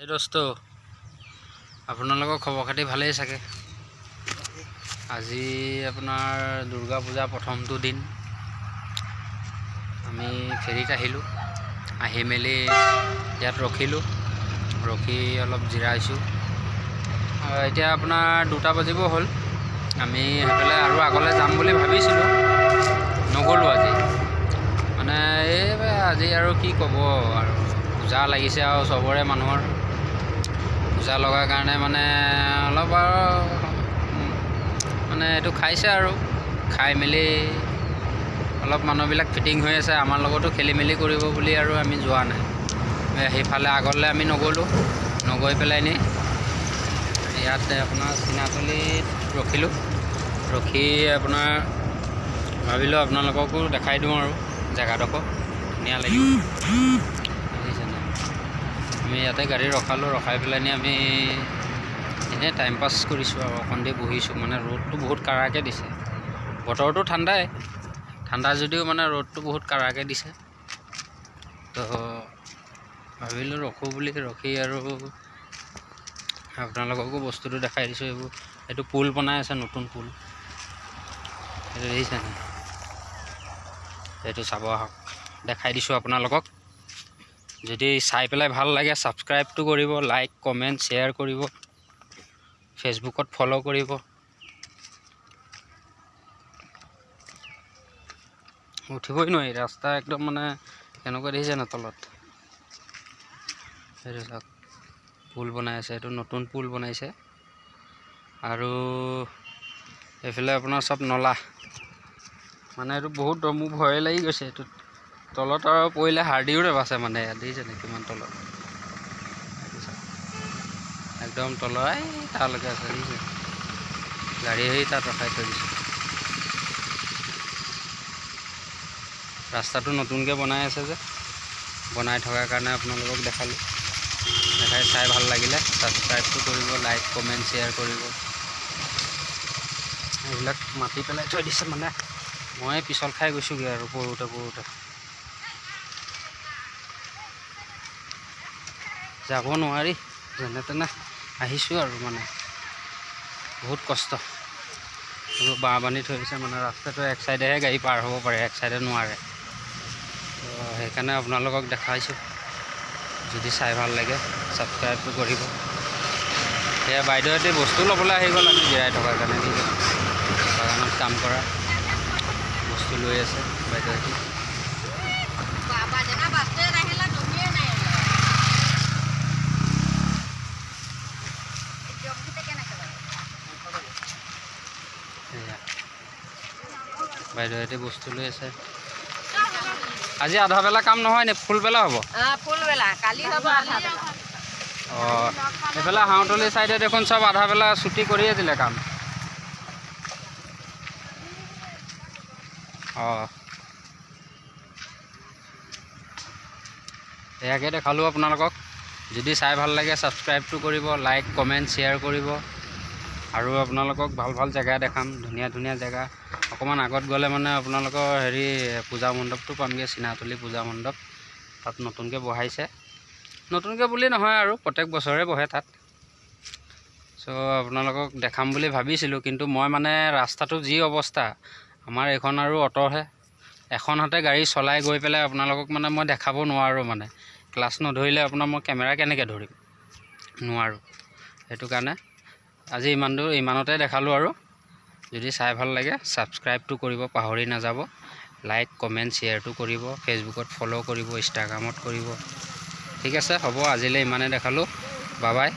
এই দোস্তো আপোনালোকৰ খবৰ খাতি ভালেই চাগে। আজি আপোনাৰ দুৰ্গা পূজা প্ৰথমটো দিন আমি ফেৰীত আহিলোঁ। আহি মেলি ইয়াত ৰখি অলপ জিৰাইছোঁ। এতিয়া আপোনাৰ 2টা বাজিব হ'ল। আমি সেইফালে আৰু আগলৈ যাম বুলি ভাবিছিলোঁ, নগ'লোঁ আজি। মানে আজি আৰু কি ক'ব আৰু, পূজা লাগিছে আৰু চবৰে মানুহৰ পূজা লগাৰ কাৰণে মানে অলপ আৰু মানে এইটো খাইছে আৰু খাই মেলি অলপ মানুহবিলাক ফিটিং হৈ আছে। আমাৰ লগতো খেলি মেলি কৰিব বুলি আৰু আমি যোৱা নাই। সেইফালে আগলৈ আমি নগৈ পেলাই নি ইয়াত আপোনাৰ চিনাতলিত ৰখি আপোনাৰ ভাবিলোঁ আপোনালোককো দেখাই দিওঁ আৰু জেগাডোখৰ ধুনীয়া লাগিব। আমি ইয়াতে গাড়ী ৰখাই পেলাই নি আমি এনেই টাইম পাছ কৰিছোঁ আৰু অকণ দেৰি বহিছোঁ। মানে ৰ'দটো বহুত কাৰাকৈ দিছে। বতৰটো ঠাণ্ডা যদিও মানে ৰ'দটো বহুত কাৰাকৈ দিছে। তো ভাবিলোঁ ৰখোঁ বুলি ৰখি আৰু আপোনালোককো বস্তুটো দেখাই দিছোঁ। এইটো পুল বনাই আছে, নতুন পুল। এইটো দেখিছেনে? এইটো চাব আহক, দেখাই দিছোঁ আপোনালোকক। যদি চাই পেলাই ভাল লাগে ছাবস্ক্ৰাইবটো কৰিব, লাইক কমেণ্ট শ্বেয়াৰ কৰিব, ফেচবুকত ফ'ল' কৰিব। উঠিবই নোৱাৰি, ৰাস্তা একদম মানে কেনেকুৱা দেখিছে না তলত। সেইটো চাওক, পুল বনাই আছে। এইটো নতুন পুল বনাইছে। আৰু এইফালে আপোনাৰ চব নলা। মানে এইটো বহুত মোৰ ভয় লাগি গৈছে। এইটোত তলত আৰু পৰিলে হাৰ্ডিও নাবাচে মানে। ইয়াত দেখিছেনে কিমান তলত, একদম তলৰ তালৈকে আছে। দেখিছে গাড়ী তাত ৰখাই থৈ দিছোঁ। ৰাস্তাটো নতুনকৈ বনাই আছে যে, বনাই থকাৰ কাৰণে আপোনালোকক দেখাই চাই ভাল লাগিলে ছাবস্ক্ৰাইবটো কৰিব, লাইক কমেণ্ট শ্বেয়াৰ কৰিব। এইবিলাক মাতি পেলাই থৈ দিছে মানে মই পিছল খাই গৈছোঁগৈ আৰু পৰোঁতে যাব নোৱাৰি। যেনে তেনে আহিছোঁ আৰু মানে বহুত কষ্ট। এইবোৰ বাঁহ বান্ধি থৈ দিছে মানে ৰাস্তাটো এক চাইডেহে গাড়ী পাৰ হ'ব পাৰে, এক চাইডে নোৱাৰে। তো সেইকাৰণে আপোনালোকক দেখাইছোঁ। যদি চাই ভাল লাগে ছাবস্ক্ৰাইবটো কৰিব। সেয়া বাইদেউহঁতে বস্তু ল'বলৈ আহি গ'ল আমি জিৰাই থকাৰ কাৰণে। বাগানত কাম কৰা বস্তু লৈ আছে বাইদেউহঁতে। বাইদেউহঁতে বস্তু লৈ আছে। আজি আধা বেলা কাম নহয় নে ফুল বেলা হ'ব? ফুল বেলা কালি হ'ব আধা বেলা। অঁ, এইফালে হাঁহতলী চাইডে দেখোন চব আধা বেলা ছুটি কৰিয়ে দিলে কাম। অঁ, এয়াকে দেখালোঁ আপোনালোকক। যদি চাই ভাল লাগে ছাবস্ক্ৰাইবটো কৰিব, লাইক কমেণ্ট শ্বেয়াৰ কৰিব। আৰু আপোনালোকক ভাল জেগা দেখাম, ধুনীয়া জেগা। অকণমান আগত গ'লে মানে আপোনালোকৰ পূজা মণ্ডপটো পামগৈ, চিনাতলী পূজা মণ্ডপ। তাত নতুনকৈ বহাইছে। নতুনকৈ বুলি নহয় আৰু প্ৰত্যেক বছৰে বহে তাত। চ' আপোনালোকক দেখাম বুলি ভাবিছিলোঁ, কিন্তু মই মানে ৰাস্তাটো যি অৱস্থা, আমাৰ এইখন আৰু অ'টহে, এখন হাতে গাড়ী চলাই গৈ পেলাই আপোনালোকক মানে মই দেখাব নোৱাৰোঁ। মানে ক্লাছ নধৰিলে আপোনাৰ মই কেমেৰা কেনেকৈ ধৰিম, নোৱাৰোঁ। সেইটো কাৰণে আজি ইমানতে দেখালোঁ আৰু। যদি চাই ভাল লাগে ছাবস্ক্ৰাইবটো কৰিব পাহৰি নাযাব। লাইক কমেণ্ট শ্বেয়াৰটো কৰিব, ফেচবুকত ফ'ল' কৰিব, ইনষ্টাগ্ৰামত কৰিব। ঠিক আছে, হ'ব। আজিলৈ ইমানে দেখালোঁ। Bye bye.